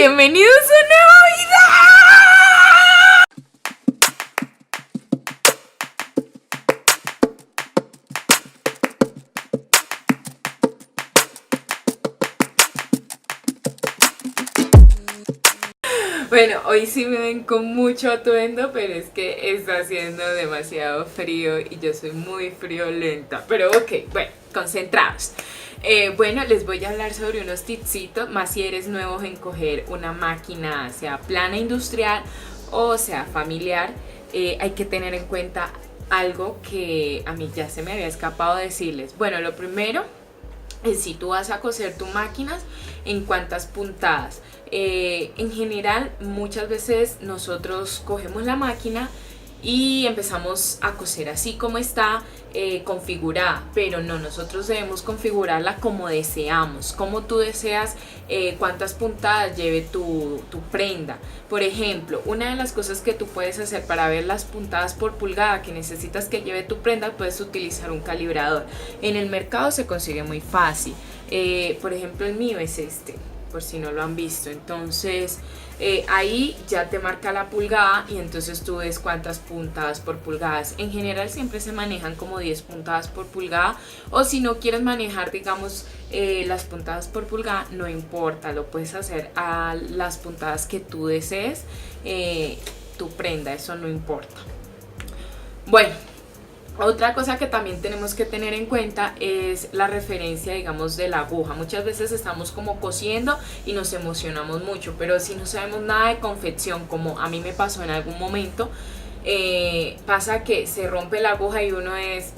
bienvenidos a un nuevo video. Bueno, hoy sí me ven con mucho atuendo, pero es que está haciendo demasiado frío y yo soy muy friolenta. Pero ok, bueno, concentrados. Bueno, les voy a hablar sobre unos tipsitos, más si eres nuevo en coger una máquina, sea plana industrial o sea familiar. Hay que tener en cuenta algo que a mí ya se me había escapado decirles. Bueno, lo primero es si tú vas a coser tu máquina, en cuántas puntadas. En general, muchas veces nosotros cogemos la máquina y empezamos a coser así como está configurada, pero no, nosotros debemos configurarla como deseamos, como tú deseas, cuántas puntadas lleve tu prenda. Por ejemplo, una de las cosas que tú puedes hacer para ver las puntadas por pulgada que necesitas que lleve tu prenda, puedes utilizar un calibrador. En el mercado se consigue muy fácil. Por ejemplo, el mío es este, por si no lo han visto. Entonces ahí ya te marca la pulgada y entonces tú ves cuántas puntadas por pulgadas. En general siempre se manejan como 10 puntadas por pulgada, o si no quieres manejar, digamos, las puntadas por pulgada, no importa, lo puedes hacer a las puntadas que tú desees, tu prenda, eso no importa. Bueno, otra cosa que también tenemos que tener en cuenta es la referencia, digamos, de la aguja. Muchas veces estamos como cosiendo y nos emocionamos mucho, pero si no sabemos nada de confección, como a mí me pasó en algún momento, pasa que se rompe la aguja y uno es...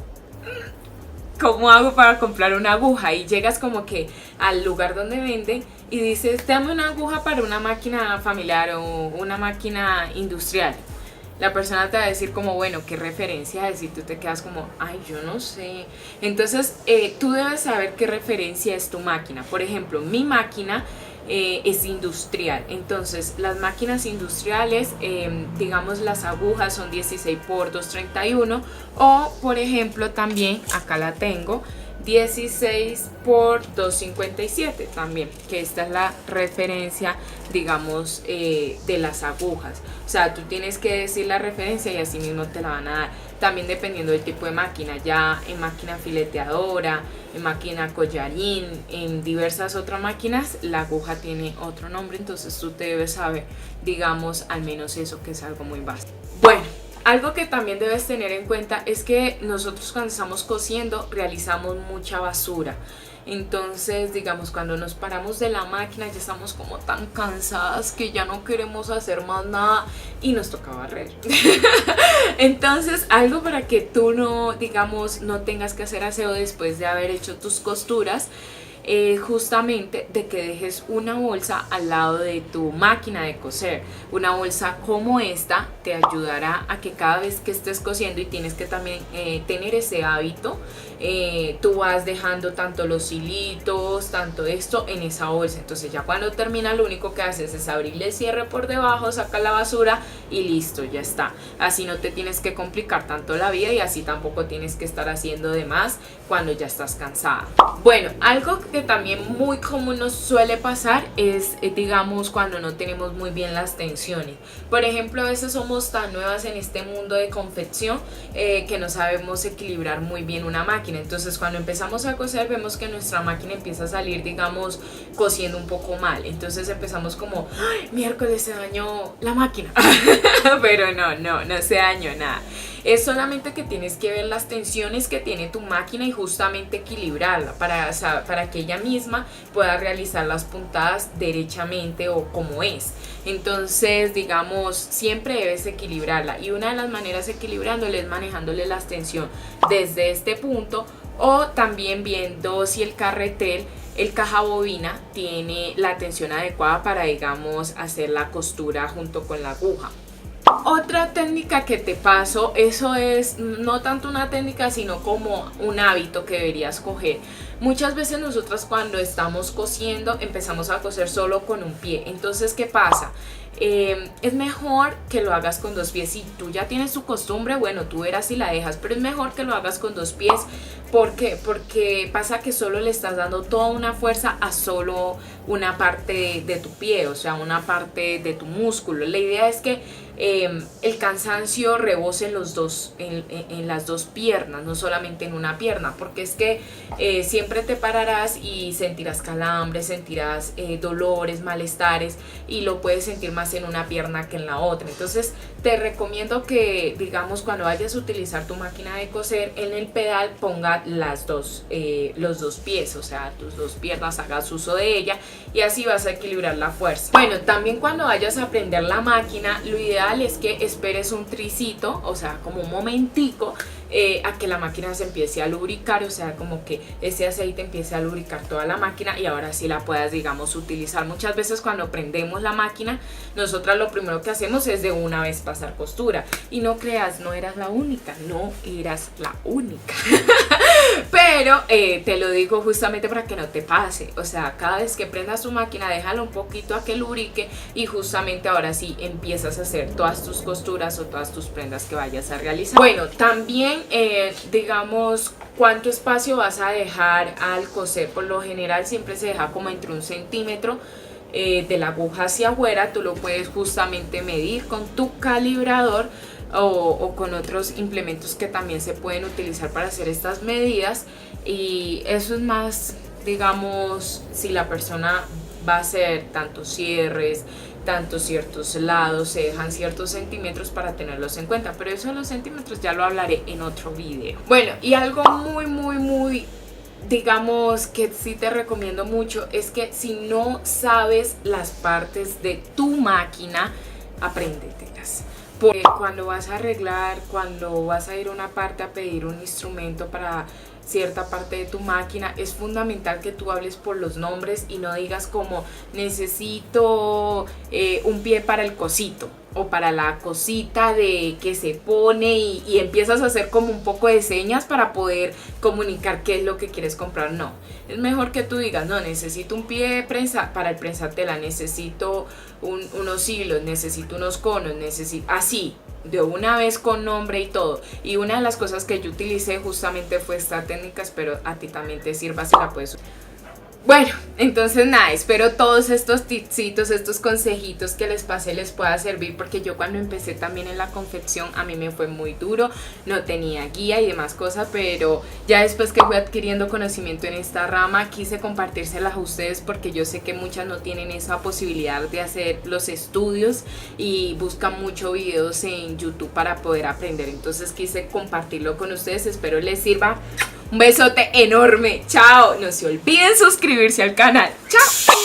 ¿cómo hago para comprar una aguja? Y llegas como que al lugar donde venden y dices, dame una aguja para una máquina familiar o una máquina industrial. La persona te va a decir como, bueno, ¿qué referencia es? Y tú te quedas como, ay, yo no sé. Entonces, tú debes saber qué referencia es tu máquina. Por ejemplo, mi máquina es industrial. Entonces, las máquinas industriales, digamos, las agujas son 16 por 231. O, por ejemplo, también, acá la tengo, 16 por 257 también, que esta es la referencia, digamos, de las agujas. O sea, tú tienes que decir la referencia y así mismo te la van a dar. También dependiendo del tipo de máquina, ya en máquina fileteadora, en máquina collarín, en diversas otras máquinas, la aguja tiene otro nombre, entonces tú te debes saber, digamos, al menos eso, que es algo muy básico. Bueno, algo que también debes tener en cuenta es que nosotros cuando estamos cosiendo realizamos mucha basura. Entonces, digamos, cuando nos paramos de la máquina ya estamos como tan cansadas que ya no queremos hacer más nada y nos toca barrer. Entonces, algo para que tú no, digamos, no tengas que hacer aseo después de haber hecho tus costuras, justamente de que dejes una bolsa al lado de tu máquina de coser. Una bolsa como esta te ayudará a que cada vez que estés cosiendo, y tienes que también tener ese hábito, tú vas dejando tanto los hilitos, tanto esto en esa bolsa. Entonces ya cuando termina, lo único que haces es abrirle el cierre por debajo, sacar la basura y listo, ya está. Así no te tienes que complicar tanto la vida y así tampoco tienes que estar haciendo de más cuando ya estás cansada. Bueno, algo que también muy común nos suele pasar es, digamos, cuando no tenemos muy bien las tensiones. Por ejemplo, a veces somos tan nuevas en este mundo de confección que no sabemos equilibrar muy bien una máquina. Entonces, cuando empezamos a coser, vemos que nuestra máquina empieza a salir, digamos, cosiendo un poco mal. Entonces empezamos como, ¡ay, miércoles se dañó la máquina! Pero no se dañó nada. Es solamente que tienes que ver las tensiones que tiene tu máquina y justamente equilibrarla para que ella misma pueda realizar las puntadas derechamente o como es. Entonces, digamos, siempre debes equilibrarla, y una de las maneras equilibrándole es manejándole las tensiones desde este punto, o también viendo si el carretel, el caja bobina, tiene la tensión adecuada para, digamos, hacer la costura junto con la aguja. Otra técnica que te paso, eso es no tanto una técnica sino como un hábito que deberías coger. Muchas veces nosotras cuando estamos cosiendo empezamos a coser solo con un pie. Entonces, ¿qué pasa? Es mejor que lo hagas con dos pies. Si tú ya tienes tu costumbre, bueno, tú verás si la dejas, pero es mejor que lo hagas con dos pies. ¿Por qué? Porque pasa que solo le estás dando toda una fuerza a solo una parte de tu pie, o sea, una parte de tu músculo. La idea es que el cansancio rebose en las dos piernas, no solamente en una pierna, porque es que siempre te pararás y sentirás calambres, sentirás dolores, malestares, y lo puedes sentir más en una pierna que en la otra. Entonces te recomiendo que, digamos, cuando vayas a utilizar tu máquina de coser, en el pedal ponga los dos pies, o sea, tus dos piernas, hagas uso de ella y así vas a equilibrar la fuerza. Bueno, también cuando vayas a prender la máquina, lo ideal es que esperes un tricito, o sea, como un momentico, a que la máquina se empiece a lubricar, o sea, como que ese aceite empiece a lubricar toda la máquina y ahora sí la puedas, digamos, utilizar. Muchas veces cuando prendemos la máquina, nosotras lo primero que hacemos es de una vez pasar costura. Y no creas, no eras la única, no eras la única. Pero te lo digo justamente para que no te pase. O sea, cada vez que prendas tu máquina, déjalo un poquito a que lubrique y justamente ahora sí empiezas a hacer todas tus costuras o todas tus prendas que vayas a realizar. Bueno, también digamos, cuánto espacio vas a dejar al coser. Por lo general siempre se deja como entre 1 centímetro de la aguja hacia afuera. Tú lo puedes justamente medir con tu calibrador o con otros implementos que también se pueden utilizar para hacer estas medidas, y eso es más, digamos, si la persona va a hacer tantos cierres, tantos ciertos lados, se dejan ciertos centímetros para tenerlos en cuenta, pero eso de los centímetros ya lo hablaré en otro video. Bueno, y algo muy digamos que sí te recomiendo mucho es que si no sabes las partes de tu máquina, apréndetelas. Porque cuando vas a arreglar, cuando vas a ir a una parte a pedir un instrumento para cierta parte de tu máquina, es fundamental que tú hables por los nombres y no digas como necesito un pie para el cosito o para la cosita de que se pone y empiezas a hacer como un poco de señas para poder comunicar qué es lo que quieres comprar. No, es mejor que tú digas, no, necesito un pie de prensa para el prensatela, necesito unos hilos, necesito unos conos, necesito así, de una vez con nombre y todo. Y una de las cosas que yo utilicé justamente fue esta técnica, espero a ti también te sirva, si la puedes. Bueno, entonces nada, espero todos estos tipsitos, estos consejitos que les pasé les pueda servir, porque yo cuando empecé también en la confección a mí me fue muy duro, no tenía guía y demás cosas, pero ya después que fui adquiriendo conocimiento en esta rama quise compartírselas a ustedes, porque yo sé que muchas no tienen esa posibilidad de hacer los estudios y buscan muchos videos en YouTube para poder aprender. Entonces quise compartirlo con ustedes, espero les sirva. Un besote enorme, chao, no se olviden suscribirse al canal, chao.